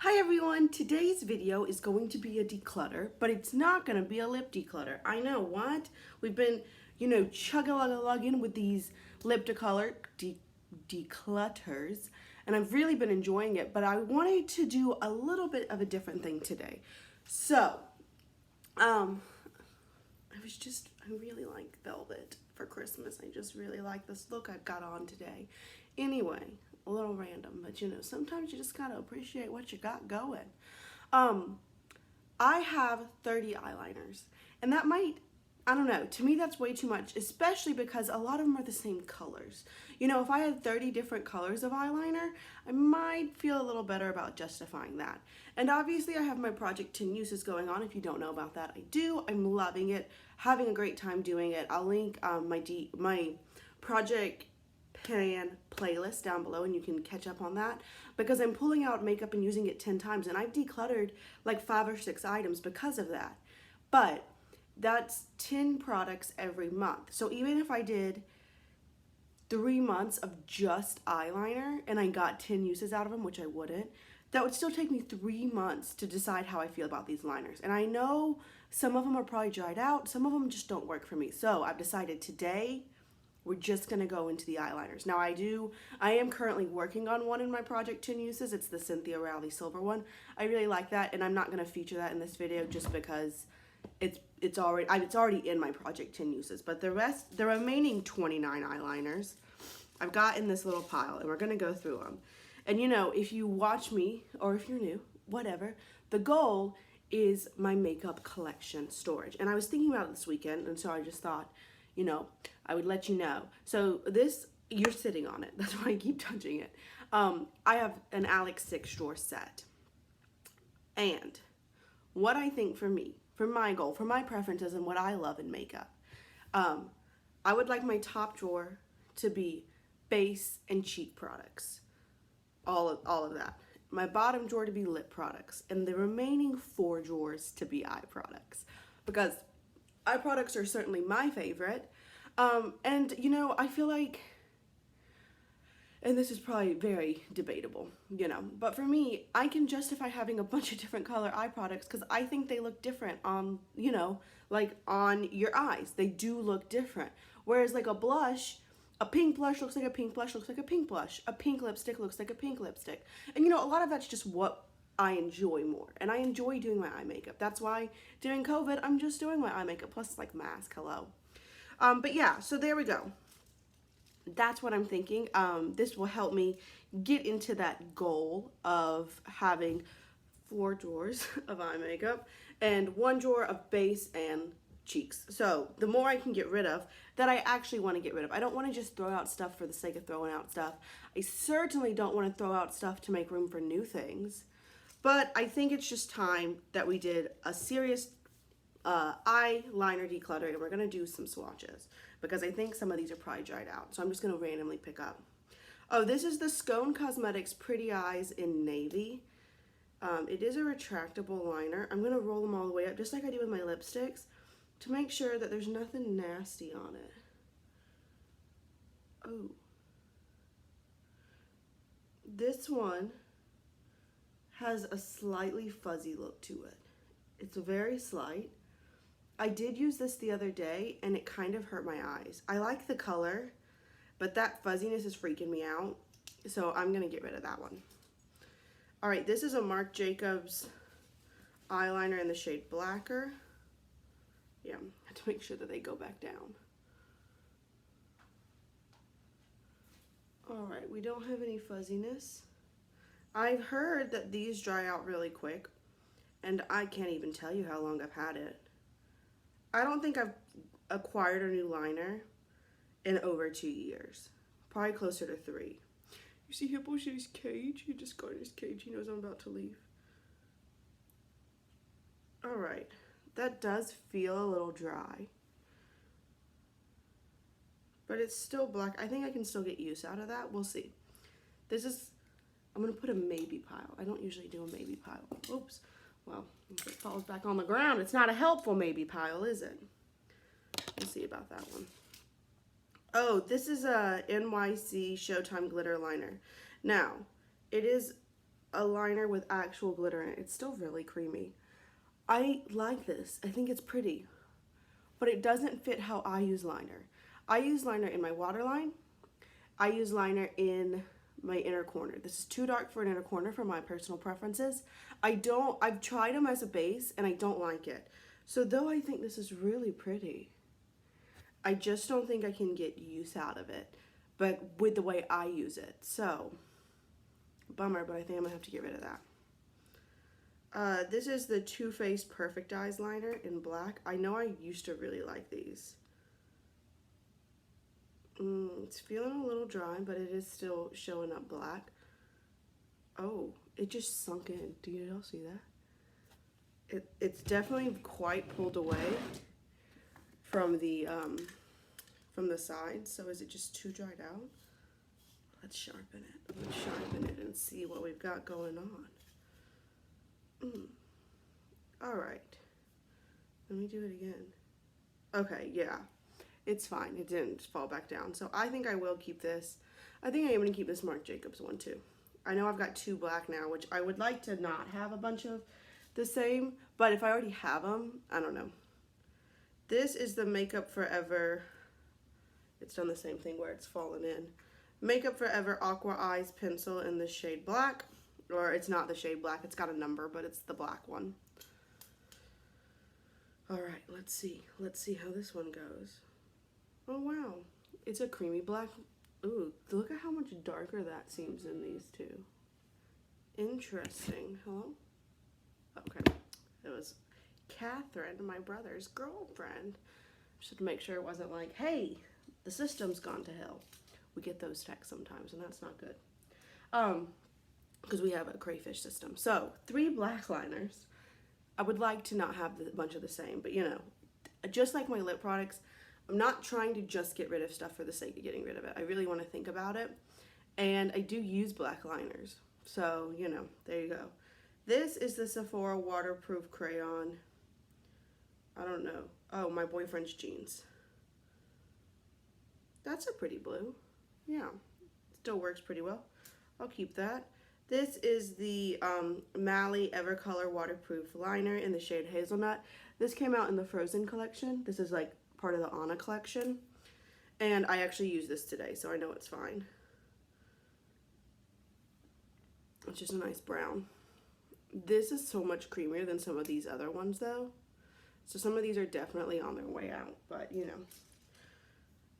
Hi everyone, today's video is going to be a declutter, but it's not going to be a lip declutter. I know, what? We've been, chug-a-lug-a-lugging with these lip declutters, and I've really been enjoying it, but I wanted to do a little bit of a different thing today. So, I really like velvet for Christmas. I just really like this look I've got on today. Anyway, a little random, but sometimes you just gotta appreciate what you got going. I have 30 eyeliners, and that might, I don't know, to me that's way too much, especially because a lot of them are the same colors. If I had 30 different colors of eyeliner, I might feel a little better about justifying that. And obviously I have my Project 10 uses going on. If you don't know about that, I do. I'm loving it, having a great time doing it. I'll link my Project Pan playlist down below and you can catch up on that, because I'm pulling out makeup and using it 10 times, and I've decluttered like 5 or 6 items because of that. But that's 10 products every month. So even if I did 3 months of just eyeliner and I got 10 uses out of them, which I wouldn't, that would still take me 3 months to decide how I feel about these liners. And I know some of them are probably dried out, some of them just don't work for me. So I've decided today we're just gonna go into the eyeliners. Now I am currently working on one in my Project 10 uses. It's the Cynthia Rowley Silver one. I really like that, and I'm not gonna feature that in this video just because it's already in my Project 10 uses. But the remaining 29 eyeliners I've got in this little pile, and we're gonna go through them. And if you watch me, or if you're new, whatever, the goal is my makeup collection storage. And I was thinking about it this weekend, and so I just thought, I would let you know. So this, you're sitting on it. That's why I keep touching it. I have an Alex 6 drawer set. And what I think for me, for my goal, for my preferences, and what I love in makeup, I would like my top drawer to be base and cheek products. All of that. My bottom drawer to be lip products. And the remaining 4 drawers to be eye products. Because eye products are certainly my favorite. And I feel like, and this is probably very debatable, but for me, I can justify having a bunch of different color eye products because I think they look different on, like on your eyes. They do look different. Whereas like a pink blush looks like a pink blush looks like a pink blush. A pink lipstick looks like a pink lipstick. And a lot of that's just what I enjoy more, and I enjoy doing my eye makeup. That's why during COVID, I'm just doing my eye makeup, plus it's like mask, hello. But yeah, so there we go. That's what I'm thinking. This will help me get into that goal of having 4 drawers of eye makeup and 1 drawer of base and cheeks. So the more I can get rid of, that I actually want to get rid of. I don't want to just throw out stuff for the sake of throwing out stuff. I certainly don't want to throw out stuff to make room for new things. But I think it's just time that we did a serious eyeliner declutter, and we're going to do some swatches because I think some of these are probably dried out. So I'm just going to randomly pick up. Oh, this is the Scone Cosmetics Pretty Eyes in Navy. It is a retractable liner. I'm going to roll them all the way up just like I do with my lipsticks to make sure that there's nothing nasty on it. Oh. This one has a slightly fuzzy look to it. It's very slight. I did use this the other day and it kind of hurt my eyes. I like the color, but that fuzziness is freaking me out. So I'm gonna get rid of that one. All right, this is a Marc Jacobs eyeliner in the shade Blacker. Yeah, I have to make sure that they go back down. All right, we don't have any fuzziness. I've heard that these dry out really quick, and I can't even tell you how long I've had it. I don't think I've acquired a new liner in over 2 years. Probably closer to 3. You see Hippochet's cage? He just got in his cage. He knows I'm about to leave. Alright. That does feel a little dry. But it's still black. I think I can still get use out of that. We'll see. I'm going to put a maybe pile. I don't usually do a maybe pile. Oops. Well, if it falls back on the ground, it's not a helpful maybe pile, is it? We'll see about that one. Oh, this is a NYC Showtime Glitter Liner. Now, it is a liner with actual glitter in it. It's still really creamy. I like this. I think it's pretty, but it doesn't fit how I use liner. I use liner in my waterline. I use liner in my inner corner. This is too dark for an inner corner for my personal preferences. I've tried them as a base and I don't like it. So though I think this is really pretty, I just don't think I can get use out of it, but with the way I use it. So, bummer, but I think I'm gonna have to get rid of that. This is the Too Faced Perfect Eyes liner in black. I know I used to really like these. It's feeling a little dry, but it is still showing up black. Oh, it just sunk in. Do you all see that? It's definitely quite pulled away from the side. So is it just too dried out? Let's sharpen it. Let's sharpen it and see what we've got going on. All right. Let me do it again. Okay, yeah. It's fine. It didn't fall back down. So I think I will keep this. I think I am going to keep this Marc Jacobs one too. I know I've got 2 black now, which I would like to not have a bunch of the same. But if I already have them, I don't know. This is the Makeup Forever. It's done the same thing where it's fallen in. Makeup Forever Aqua Eyes Pencil in the shade black. Or it's not the shade black. It's got a number, but it's the black one. All right, let's see. Let's see how this one goes. Oh, wow. It's a creamy black. Ooh, look at how much darker that seems in these two. Interesting. Hello? Okay. It was Catherine, my brother's girlfriend. Just to make sure it wasn't like, hey, the system's gone to hell. We get those texts sometimes, and that's not good. Because we have a crayfish system. So, 3 black liners. I would like to not have a bunch of the same, but you know, just like my lip products, I'm not trying to just get rid of stuff for the sake of getting rid of it. I really want to think about it. And I do use black liners. So, you know, there you go. This is the Sephora Waterproof Crayon. I don't know. Oh, my boyfriend's jeans. That's a pretty blue. Yeah, still works pretty well. I'll keep that. This is the Mally Evercolor Waterproof Liner in the shade Hazelnut. This came out in the Frozen collection. This is like part of the Anna collection. And I actually used this today, so I know it's fine. It's just a nice brown. This is so much creamier than some of these other ones though. So some of these are definitely on their way out, but you know.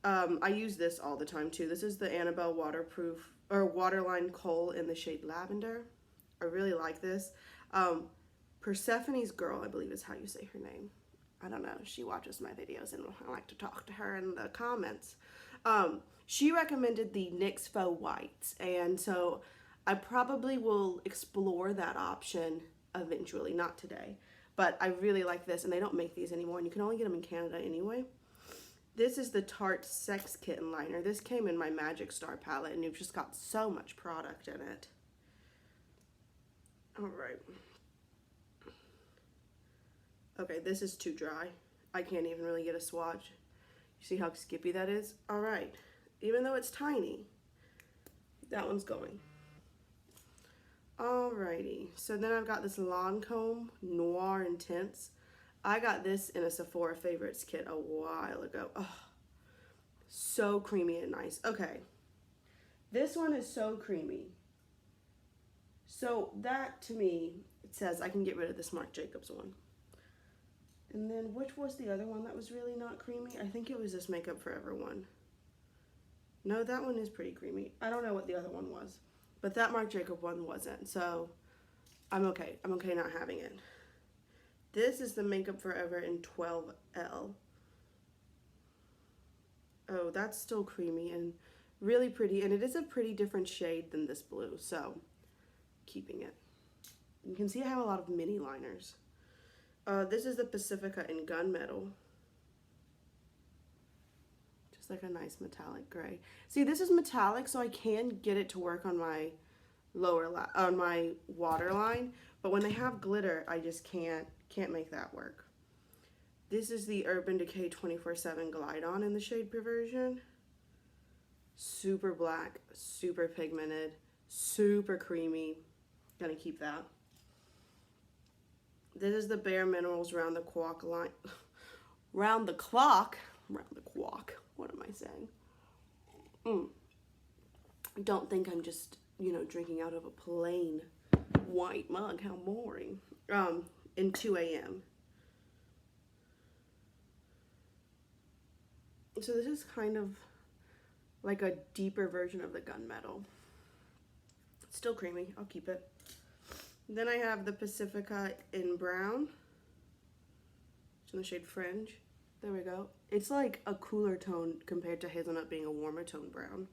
I use this all the time too. This is the Annabelle Waterline Kohl in the shade Lavender. I really like this. Persephone's Girl, I believe is how you say her name. I don't know. She watches my videos and I like to talk to her in the comments. She recommended the NYX Faux Whites, and so I probably will explore that option eventually, not today. But I really like this, and they don't make these anymore, and you can only get them in Canada anyway. This is the Tarte Sex Kitten Liner. This came in my Magic Star palette, and you've just got so much product in it. All right. Okay, this is too dry. I can't even really get a swatch. You see how skippy that is? All right. Even though it's tiny, that one's going. Alrighty. So then I've got this Lancome Noir Intense. I got this in a Sephora Favorites kit a while ago. Oh, so creamy and nice. Okay. This one is so creamy. So that, to me, it says I can get rid of this Marc Jacobs one. And then, which was the other one that was really not creamy? I think it was this Makeup Forever one. No, that one is pretty creamy. I don't know what the other one was. But that Marc Jacobs one wasn't. So, I'm okay. I'm okay not having it. This is the Makeup Forever in 12L. Oh, that's still creamy and really pretty. And it is a pretty different shade than this blue. So, keeping it. You can see I have a lot of mini liners. This is the Pacifica in Gunmetal. Just like a nice metallic gray. See, this is metallic, so I can get it to work on my on my waterline. But when they have glitter, I just can't make that work. This is the Urban Decay 24/7 Glide On in the shade Perversion. Super black, super pigmented, super creamy. Gonna keep that. This is the Bare Minerals Round the Clock line. Round the clock? Round the clock. What am I saying? Don't think I'm just, you know, drinking out of a plain white mug. How boring. In 2 a.m. So this is kind of like a deeper version of the gunmetal. It's still creamy. I'll keep it. Then I have the Pacifica in brown. It's in the shade Fringe. There we go. It's like a cooler tone compared to Hazelnut being a warmer tone brown.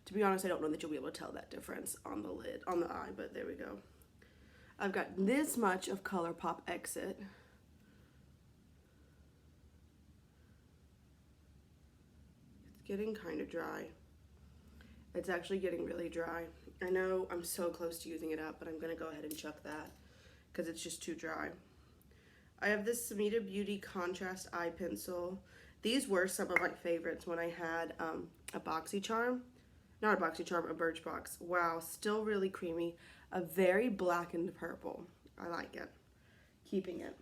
To be honest, I don't know that you'll be able to tell that difference on the lid, on the eye, but there we go. I've got this much of ColourPop Exit. It's getting kind of dry. It's actually getting really dry. I know I'm so close to using it up, but I'm gonna go ahead and chuck that because it's just too dry. I have this Sumita Beauty Contrast Eye Pencil. These were some of my favorites when I had a BoxyCharm. Not a BoxyCharm, a Birchbox. Wow, still really creamy. A very blackened purple. I like it. Keeping it.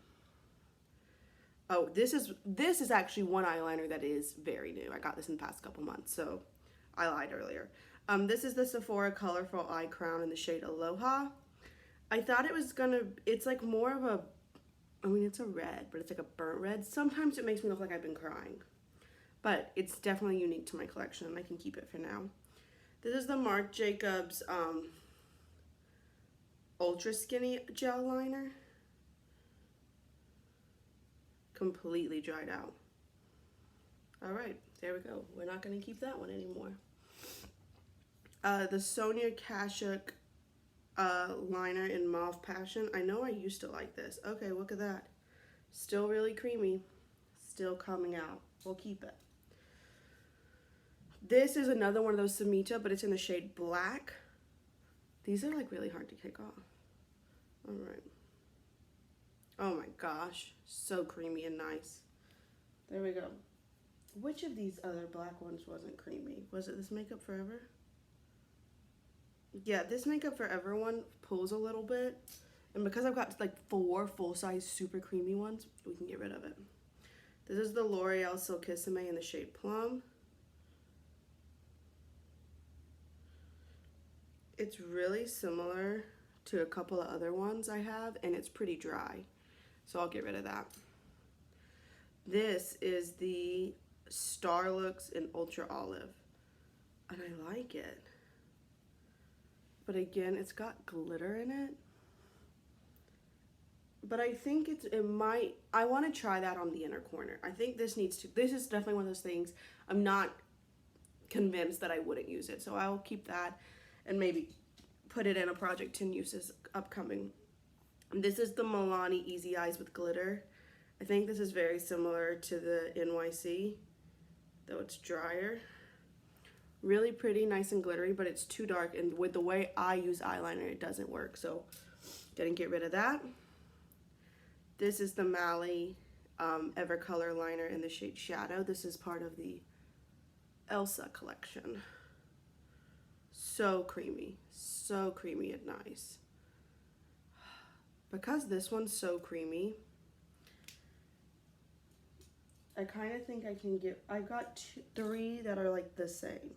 Oh, this is actually one eyeliner that is very new. I got this in the past couple months, so I lied earlier. This is the Sephora Colorful Eye Crown in the shade Aloha. I thought it was gonna, it's like more of a, I mean, it's a red, but it's like a burnt red. Sometimes it makes me look like I've been crying, but it's definitely unique to my collection and I can keep it for now. This is the Marc Jacobs Ultra Skinny Gel Liner. Completely dried out. All right, there we go. We're not gonna keep that one anymore. The Sonia Kashuk Liner in Mauve Passion. I know I used to like this. Okay, look at that. Still really creamy. Still coming out. We'll keep it. This is another one of those Sumita, but it's in the shade Black. These are like really hard to kick off. All right. Oh my gosh. So creamy and nice. There we go. Which of these other black ones wasn't creamy? Was it this Makeup Forever? Yeah, this Makeup Forever one pulls a little bit. And because I've got like 4 full-size super creamy ones, we can get rid of it. This is the L'Oreal Silkissime in the shade Plum. It's really similar to a couple of other ones I have, and it's pretty dry. So I'll get rid of that. This is the Starlooks in Ultra Olive. And I like it. But again, it's got glitter in it. But I think I want to try that on the inner corner. I think this is definitely one of those things. I'm not convinced that I wouldn't use it. So I'll keep that and maybe put it in a Project 10 uses upcoming. And this is the Milani Easy Eyes with Glitter. I think this is very similar to the NYC, though it's drier. Really pretty, nice and glittery, but it's too dark, and with the way I use eyeliner, it doesn't work, so gonna get rid of that. This is the Mally Evercolor Liner in the shade Shadow. This is part of the Elsa collection. So creamy and nice. Because this one's so creamy, I kind of think I can get, I've got 3 that are like the same.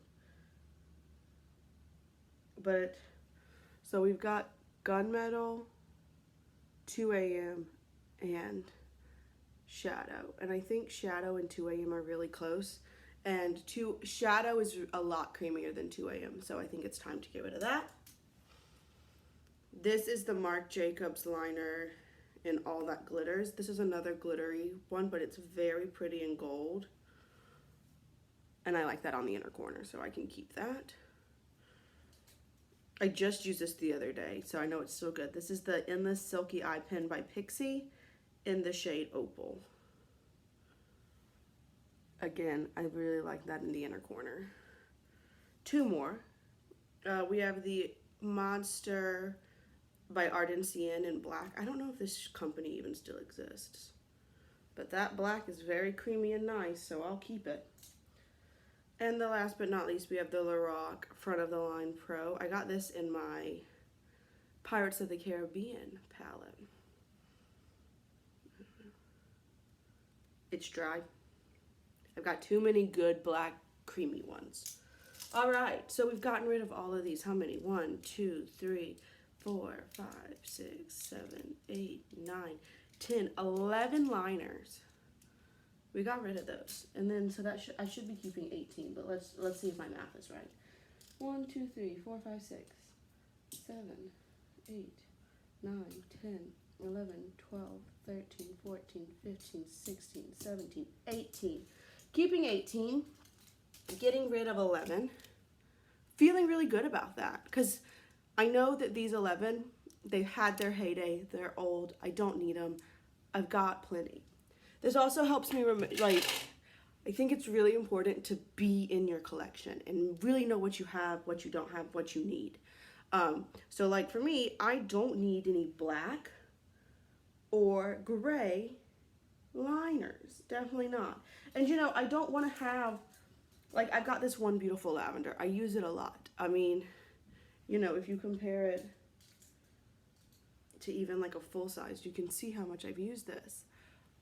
But, so we've got Gunmetal, 2 a.m., and Shadow. And I think Shadow and 2 a.m. are really close. And Shadow is a lot creamier than 2 a.m. So I think it's time to get rid of that. This is the Marc Jacobs liner in All That Glitters. This is another glittery one, but it's very pretty in gold. And I like that on the inner corner, so I can keep that. I just used this the other day, so I know it's still good. This is the Endless Silky Eye Pen by Pixie in the shade Opal. Again, I really like that in the inner corner. 2 more. We have the Monster by Ardencien in Black. I don't know if this company even still exists, but that black is very creamy and nice, so I'll keep it. And the last but not least, we have the Lorac Front of the Line Pro. I got this in my Pirates of the Caribbean palette. It's dry. I've got too many good black creamy ones. All right, so we've gotten rid of all of these. How many? 1, 2, 3, 4, 5, 6, 7, 8, 9, 10, 11 liners. We got rid of those. And then, so that I should be keeping 18, but let's see if my math is right. 1, 2, 3, 4, 5, 6, 7, 8, 9, 10, 11, 12, 13, 14, 15, 16, 17, 18. Keeping 18, getting rid of 11. Feeling really good about that because I know that these 11, they've had their heyday. They're old. I don't need them. I've got plenty. This also helps me I think it's really important to be in your collection and really know what you have, what you don't have, what you need. So like for me, I don't need any black or gray liners. Definitely not. And you know, I don't want to have, like I've got this one beautiful lavender. I use it a lot. I mean, you know, if you compare it to even like a full size, you can see how much I've used this.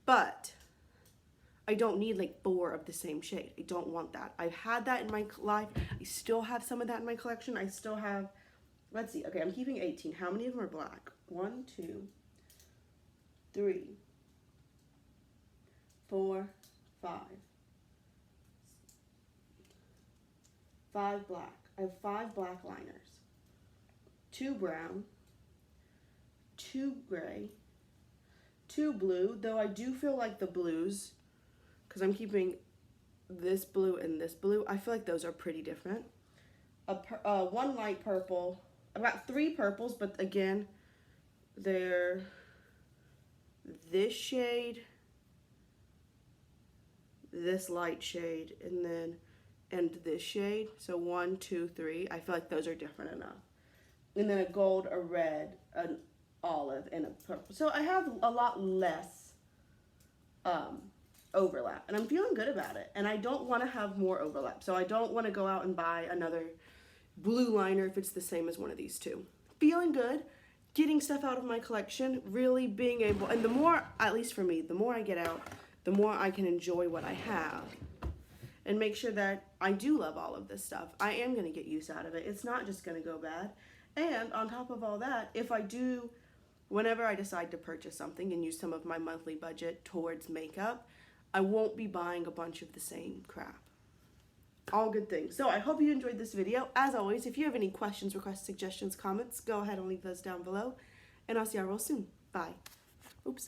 But I don't need like 4 of the same shade. I don't want that. I've had that in my life. I still have some of that in my collection. I still have, let's see. Okay, I'm keeping 18. How many of them are black? 1, 2, 3, 4, 5. 5 black. I have 5 black liners. 2 brown. 2 gray. 2 blue, though I do feel like the blues, because I'm keeping this blue and this blue, I feel like those are pretty different. 1 light purple. I've got 3 purples, but again, they're this shade, this light shade, and this shade. So 1, 2, 3. I feel like those are different enough. And then a gold, a red, an olive, and a purple. So I have a lot less overlap, and I'm feeling good about it. And I don't want to have more overlap, so I don't want to go out and buy another blue liner if it's the same as one of these two. Feeling good, getting stuff out of my collection, really being able, and the more, at least for me, the more I get out, the more I can enjoy what I have and make sure that I do love all of this stuff. I am going to get use out of it. It's not just going to go bad. And on top of all that, if I do, whenever I decide to purchase something and use some of my monthly budget towards makeup, I won't be buying a bunch of the same crap. All good things. So I hope you enjoyed this video. As always, if you have any questions, requests, suggestions, comments, go ahead and leave those down below. And I'll see y'all real soon. Bye.